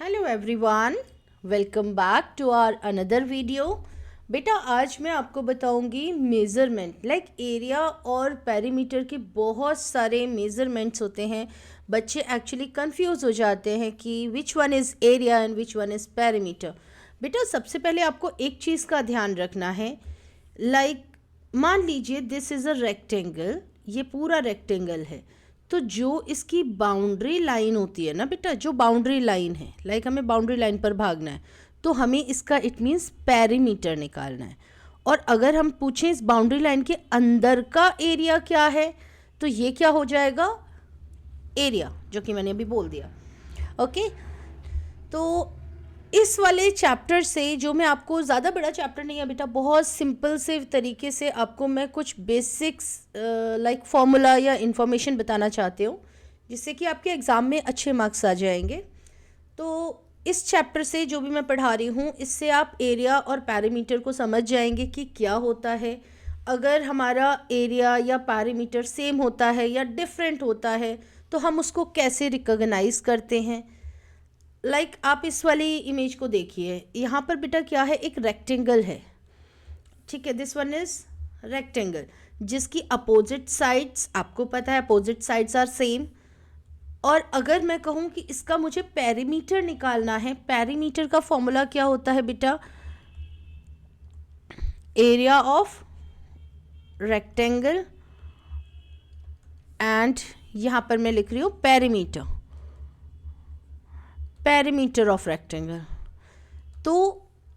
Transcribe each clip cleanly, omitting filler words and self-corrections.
Hello everyone, welcome back to our another video. बेटा आज मैं आपको बताऊंगी मेज़रमेंट लाइक एरिया और पेरीमीटर के बहुत सारे मेज़रमेंट्स होते हैं। बच्चे एक्चुअली कंफ्यूज हो जाते हैं कि which one is area and which one is perimeter. बेटा सबसे पहले आपको एक चीज़ का ध्यान रखना है, लाइक मान लीजिए दिस इज़ अ रेक्टेंगल, ये पूरा रेक्टेंगल है। तो जो इसकी बाउंड्री लाइन होती है ना बेटा, जो बाउंड्री लाइन है, लाइक हमें बाउंड्री लाइन पर भागना है तो हमें इसका इट मीन्स पेरीमीटर निकालना है। और अगर हम पूछें इस बाउंड्री लाइन के अंदर का एरिया क्या है तो ये क्या हो जाएगा, एरिया, जो कि मैंने अभी बोल दिया। ओके, तो इस वाले चैप्टर से, जो मैं आपको ज़्यादा बड़ा चैप्टर नहीं है बेटा, बहुत सिंपल से तरीके से आपको मैं कुछ बेसिक्स लाइक फॉर्मूला या इन्फॉर्मेशन बताना चाहती हूँ जिससे कि आपके एग्ज़ाम में अच्छे मार्क्स आ जाएंगे। तो इस चैप्टर से जो भी मैं पढ़ा रही हूँ इससे आप एरिया और पैरामीटर को समझ जाएंगे कि क्या होता है। अगर हमारा एरिया या पैरामीटर सेम होता है या डिफरेंट होता है तो हम उसको कैसे रिकॉग्नाइज करते हैं। लाइक आप इस वाली इमेज को देखिए, यहाँ पर बेटा क्या है, एक रेक्टेंगल है, ठीक है, दिस वन इज रेक्टेंगल जिसकी अपोजिट साइड्स आपको पता है, अपोजिट साइड्स आर सेम। और अगर मैं कहूँ कि इसका मुझे पेरीमीटर निकालना है, पेरीमीटर का फॉर्मूला क्या होता है बेटा, एरिया ऑफ रेक्टेंगल एंड यहाँ पर मैं लिख रही हूँ पेरीमीटर, पेरीमीटर ऑफ रेक्टेंगल। तो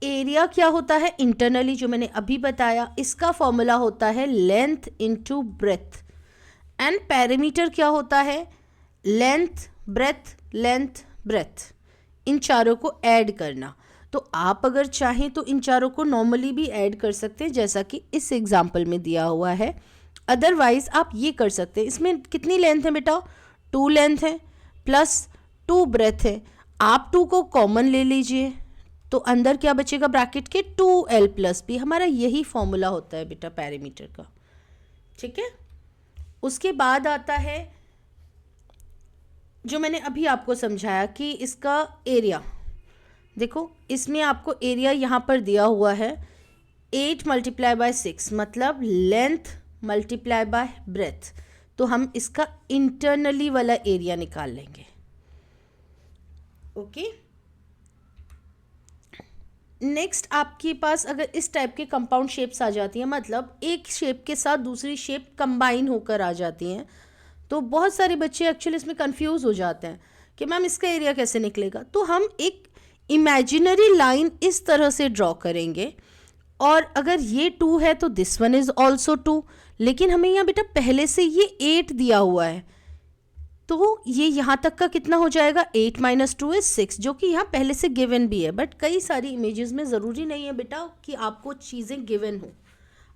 एरिया क्या होता है इंटरनली, जो मैंने अभी बताया, इसका फॉर्मूला होता है length into breadth. And perimeter क्या होता है, लेंथ ब्रेथ, लेंथ ब्रेथ, इन चारों को ऐड करना। तो आप अगर चाहें तो इन चारों को नॉर्मली भी ऐड कर सकते हैं जैसा कि इस एग्जाम्पल में दिया हुआ है। अदरवाइज आप ये कर सकते हैं, इसमें कितनी लेंथ है बेटा, 2 लेंथ है प्लस 2 ब्रेथ है। आप 2 को कॉमन ले लीजिए तो अंदर क्या बचेगा ब्रैकेट के, 2l+b। हमारा यही फॉर्मूला होता है बेटा पेरीमीटर का, ठीक है। उसके बाद आता है जो मैंने अभी आपको समझाया कि इसका एरिया, देखो इसमें आपको एरिया यहाँ पर दिया हुआ है 8 × 6 मतलब लेंथ मल्टीप्लाई बाय ब्रेथ। तो हम इसका इंटरनली वाला एरिया निकाल लेंगे। ओके, नेक्स्ट आपके पास अगर इस टाइप के कंपाउंड शेप्स आ जाती हैं, मतलब एक शेप के साथ दूसरी शेप कंबाइन होकर आ जाती हैं, तो बहुत सारे बच्चे एक्चुअली इसमें कंफ्यूज हो जाते हैं कि मैम इसका एरिया कैसे निकलेगा। तो हम एक इमेजिनरी लाइन इस तरह से ड्रॉ करेंगे और अगर ये 2 है तो दिस वन इज ऑल्सो 2, लेकिन हमें यहाँ बेटा पहले से ये 8 दिया हुआ है तो ये यहाँ तक का कितना हो जाएगा, 8 - 2 = 6, जो कि यहाँ पहले से गिवन भी है। बट कई सारी इमेजेस में ज़रूरी नहीं है बेटा कि आपको चीज़ें गिवन हो।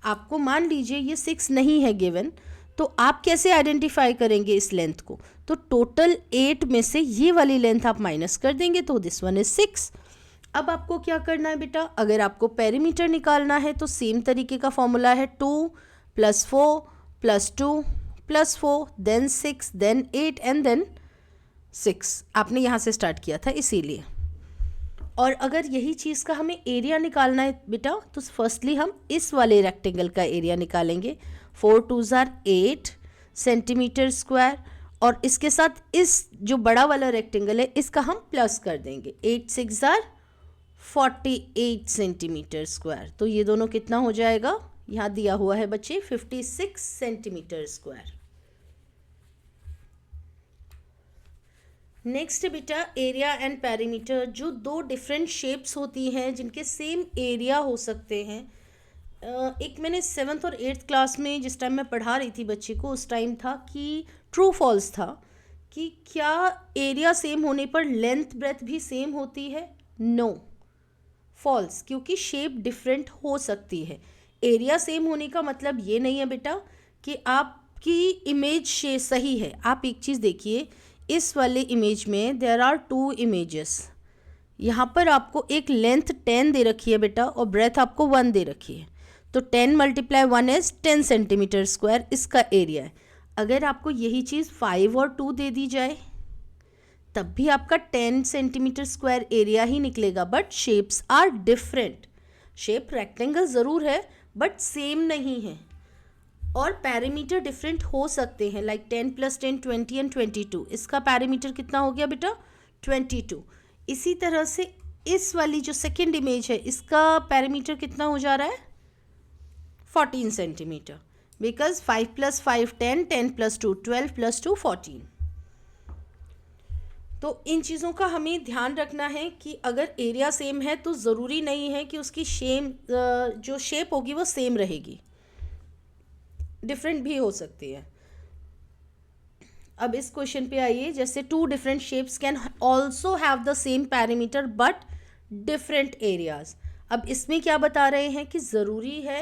आपको मान लीजिए ये 6 नहीं है गिवन, तो आप कैसे आइडेंटिफाई करेंगे इस लेंथ को, तो टोटल 8 में से ये वाली लेंथ आप माइनस कर देंगे तो दिस वन इज 6। अब आपको क्या करना है बेटा, अगर आपको पेरीमीटर निकालना है तो सेम तरीके का फॉर्मूला है, 2 + 4 + 2 + 4 देन 6 देन 8 एंड देन 6। आपने यहाँ से स्टार्ट किया था इसीलिए। और अगर यही चीज़ का हमें एरिया निकालना है बेटा तो फर्स्टली हम इस वाले रेक्टेंगल का एरिया निकालेंगे। 4 × 2 = 8 सेंटीमीटर स्क्वायर, और इसके साथ इस जो बड़ा वाला रेक्टेंगल है इसका हम प्लस कर देंगे, 8 × 6 = 48 सेंटीमीटर स्क्वायर। तो ये दोनों कितना हो जाएगा, यहाँ दिया हुआ है बच्चे 56 सेंटीमीटर स्क्वायर। नेक्स्ट बेटा एरिया एंड पेरीमीटर, जो 2 डिफरेंट शेप्स होती हैं जिनके सेम एरिया हो सकते हैं। एक मैंने 7th और 8th क्लास में जिस टाइम मैं पढ़ा रही थी बच्चे को, उस टाइम था कि ट्रू फॉल्स था कि क्या एरिया सेम होने पर लेंथ ब्रेथ भी सेम होती है। नो, फॉल्स, क्योंकि शेप डिफरेंट हो सकती है। एरिया सेम होने का मतलब ये नहीं है बेटा कि आपकी इमेज सही है। आप एक चीज़ देखिए, इस वाले इमेज में देयर आर 2 इमेजेस। यहाँ पर आपको एक लेंथ 10 दे रखी है बेटा और ब्रेथ आपको 1 दे रखी है, तो 10 × 1 इज 10 सेंटीमीटर स्क्वायर इसका एरिया है। अगर आपको यही चीज़ 5 और 2 दे दी जाए तब भी आपका 10 सेंटीमीटर स्क्वायर एरिया ही निकलेगा, but shapes are different. Shape rectangle ज़रूर है बट सेम नहीं है, और पैरामीटर डिफरेंट हो सकते हैं, लाइक 10 + 10 20 एंड 22। इसका पैरामीटर कितना हो गया बेटा? 22। इसी तरह से इस वाली जो सेकेंड इमेज है, इसका पैरामीटर कितना हो जा रहा है? 14 सेंटीमीटर, बिकॉज 5 + 5 10, 10 + 2 12 + 2 14। तो इन चीज़ों का हमें ध्यान रखना है कि अगर एरिया सेम है तो ज़रूरी नहीं है कि उसकी जो शेप होगी वो सेम रहेगी, डिफरेंट भी हो सकती है। अब इस क्वेश्चन पे आइए, जैसे 2 different shapes can also have the same parameter but different areas. अब इसमें क्या बता रहे हैं कि ज़रूरी है,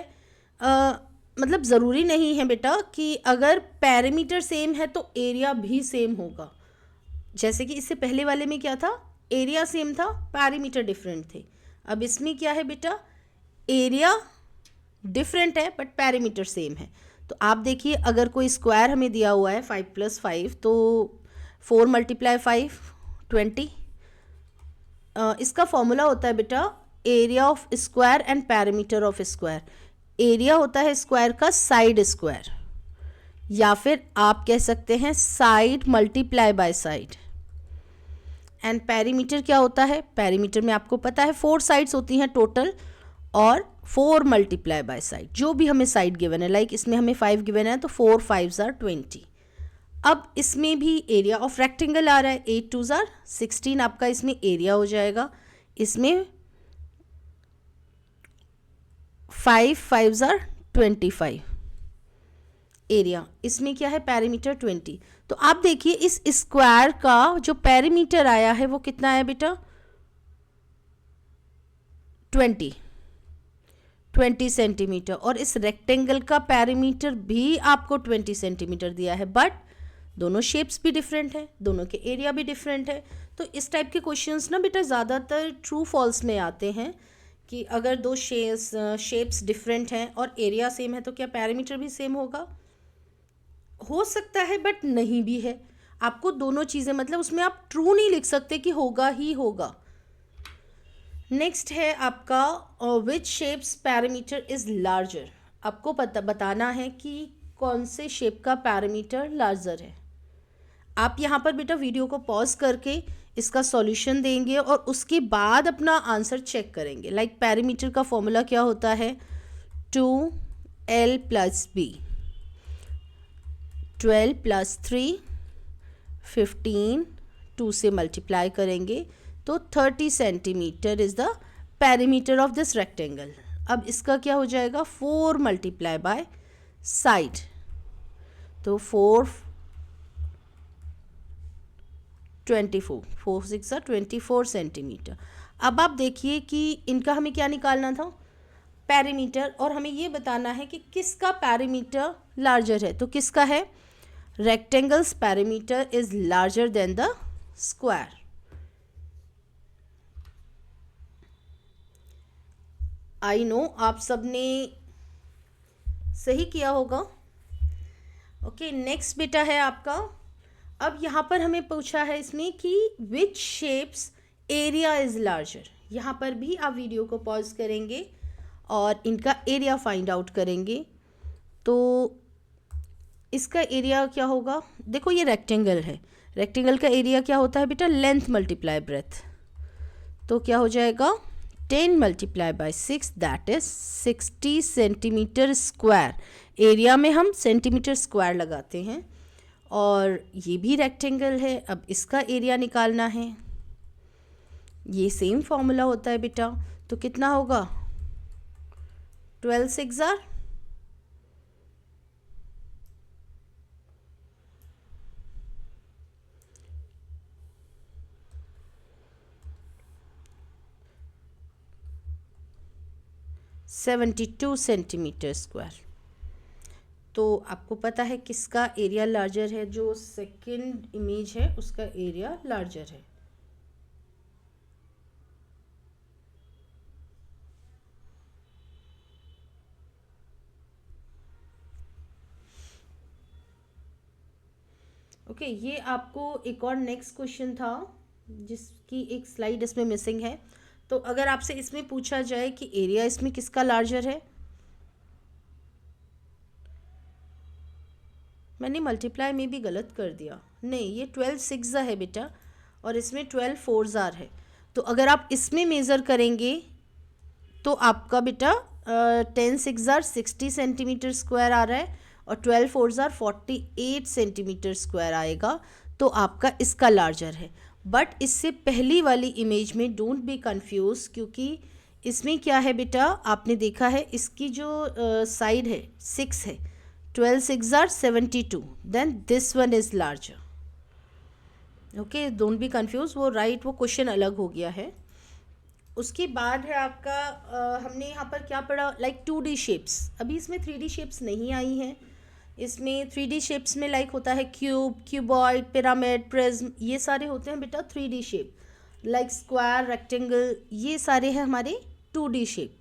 मतलब ज़रूरी नहीं है बेटा कि अगर पैरामीटर सेम है तो एरिया भी सेम होगा। जैसे कि इससे पहले वाले में क्या था? एरिया सेम था, पैरामीटर डिफरेंट थे। अब इसमें क्या है बेटा? एरिया डिफरेंट है बट पैरामीटर सेम है। तो आप देखिए, अगर कोई स्क्वायर हमें दिया हुआ है 5 + 5, तो 4 × 5 20। इसका फॉर्मूला होता है बेटा area of square and parameter of square. Area होता है स्क्वायर का साइड स्क्वायर, या फिर आप कह सकते हैं side multiply by side. And perimeter क्या होता है? पेरीमीटर में आपको पता है 4 साइड्स होती हैं टोटल, और 4 मल्टीप्लाई बाय साइड, जो भी हमें साइड गिवन है, लाइक इसमें हमें 5 गिवन है तो 4 5s are 20। अब इसमें भी एरिया ऑफ रेक्टेंगल आ रहा है, 8 2s are 16 आपका इसमें एरिया हो जाएगा। इसमें 5 5s are 25 एरिया। इसमें क्या है? पैरीमीटर 20। तो आप देखिए इस स्क्वायर का जो पैरीमीटर आया है वो कितना है बेटा? 20 सेंटीमीटर। और इस रेक्टेंगल का पैरीमीटर भी आपको 20 सेंटीमीटर दिया है, बट दोनों शेप्स भी डिफरेंट है, दोनों के एरिया भी डिफरेंट है। तो इस टाइप के क्वेश्चंस ना बेटा ज़्यादातर ट्रू फॉल्स में आते हैं कि अगर दो शेप्स डिफरेंट हैं और एरिया सेम है तो क्या पैरामीटर भी सेम होगा? हो सकता है बट नहीं भी है। आपको दोनों चीज़ें, मतलब उसमें आप ट्रू नहीं लिख सकते कि होगा ही होगा। नेक्स्ट है आपका विच शेप्स पैरामीटर इज़ लार्जर। आपको बताना है कि कौन से शेप का पैरामीटर लार्जर है। आप यहाँ पर बेटा वीडियो को पॉज करके इसका सॉल्यूशन देंगे और उसके बाद अपना आंसर चेक करेंगे। लाइक पैरामीटर का फॉर्मूला क्या होता है? 2l + b, 12 + 3 15, 2 से मल्टीप्लाई करेंगे तो 30 centimetre is the perimeter of this rectangle. अब इसका क्या हो जाएगा? 4 मल्टीप्लाई बाय साइड, तो 4 24, 4 6 24 सेंटीमीटर। अब आप देखिए कि इनका हमें क्या निकालना था? पैरीमीटर, और हमें ये बताना है कि किसका पैरीमीटर लार्जर है। तो किसका है? Rectangles perimeter is larger than the square. I know आप सबने सही किया होगा। ओके, नेक्स्ट बेटा है आपका। अब यहाँ पर हमें पूछा है इसमें कि विच शेप्स एरिया इज लार्जर। यहाँ पर भी आप वीडियो को पॉज करेंगे और इनका एरिया फाइंड आउट करेंगे। तो इसका एरिया क्या होगा? देखो ये रेक्टेंगल है, रेक्टेंगल का एरिया क्या होता है बेटा? Length multiply breath. तो क्या हो जाएगा? 10 multiply by 6 that is 60 centimetre square. Area में हम सेंटीमीटर स्क्वायर लगाते हैं, और ये भी रेक्टेंगल है। अब इसका एरिया निकालना है, ये सेम फॉर्मूला होता है बेटा। तो कितना होगा? 12 6 are 72 सेंटीमीटर स्क्वायर। तो आपको पता है किसका एरिया लार्जर है? जो सेकंड इमेज है उसका एरिया लार्जर है। ओके, ये आपको एक और नेक्स्ट क्वेश्चन था जिसकी एक स्लाइड इसमें मिसिंग है। तो अगर आपसे इसमें पूछा जाए कि एरिया इसमें किसका लार्जर है, मैंने मल्टीप्लाई में भी गलत कर दिया, नहीं ये 12 सिक्स है बेटा, और इसमें 12 फोर्स है। तो अगर आप इसमें मेज़र करेंगे तो आपका बेटा 10 सिक्स 60 सेंटीमीटर स्क्वायर आ रहा है, और 12 फोर्स 48 सेंटीमीटर स्क्वायर आएगा। तो आपका इसका लार्जर है। बट इससे पहली वाली इमेज में डोंट बी कंफ्यूज, क्योंकि इसमें क्या है बेटा, आपने देखा है इसकी जो साइड है 6 है, 12 six 72, then this one is larger. Okay, don't be confuse, वो राइट वो क्वेश्चन अलग हो गया है। उसके बाद है आपका हमने यहाँ पर क्या पढ़ा, लाइक 2D शेप्स। अभी इसमें 3D शेप्स नहीं आई हैं। इसमें 3D शेप्स में लाइक होता है क्यूब, क्यूबॉइड, पिरामिड, प्रिज्म, ये सारे होते हैं बेटा 3D shape. Like square, rectangle, ये सारे हैं हमारे 2D शेप।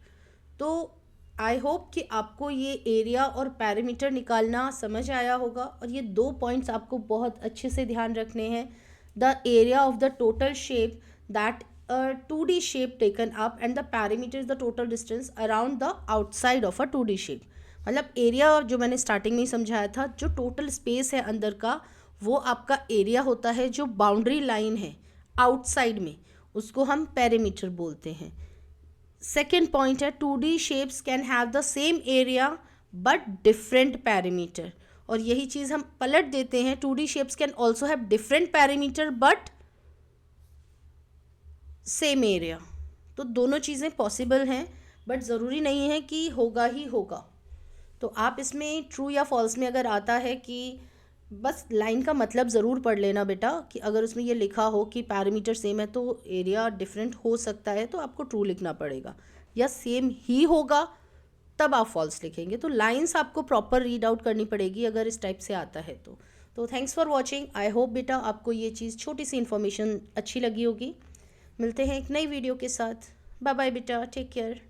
तो आई होप कि आपको ये एरिया और पैरामीटर निकालना समझ आया होगा, और ये 2 पॉइंट्स आपको बहुत अच्छे से ध्यान रखने हैं। The area of the total shape that a 2D shape taken up and the perimeter is the total distance around the outside of a 2D shape। मतलब एरिया जो मैंने स्टार्टिंग में ही समझाया था, जो टोटल स्पेस है अंदर का, वो आपका एरिया होता है। जो बाउंड्री लाइन है आउटसाइड में, उसको हम पेरीमीटर बोलते हैं। सेकेंड पॉइंट है 2D shapes can have the same area but different perimeter, और यही चीज़ हम पलट देते हैं, 2D shapes can also have different perimeter but same area. तो दोनों चीज़ें पॉसिबल हैं, बट ज़रूरी नहीं है कि होगा ही होगा। तो आप इसमें ट्रू या फॉल्स में अगर आता है कि बस लाइन का मतलब ज़रूर पढ़ लेना बेटा, कि अगर उसमें ये लिखा हो कि पैरामीटर सेम है तो एरिया डिफरेंट हो सकता है, तो आपको ट्रू लिखना पड़ेगा, या सेम ही होगा तब आप फॉल्स लिखेंगे। तो लाइंस आपको प्रॉपर रीड आउट करनी पड़ेगी अगर इस टाइप से आता है तो thanks for watching. I hope बेटा आपको ये चीज़, छोटी सी इन्फॉर्मेशन अच्छी लगी होगी। मिलते हैं एक नई वीडियो के साथ। बाय बाय बेटा, टेक केयर।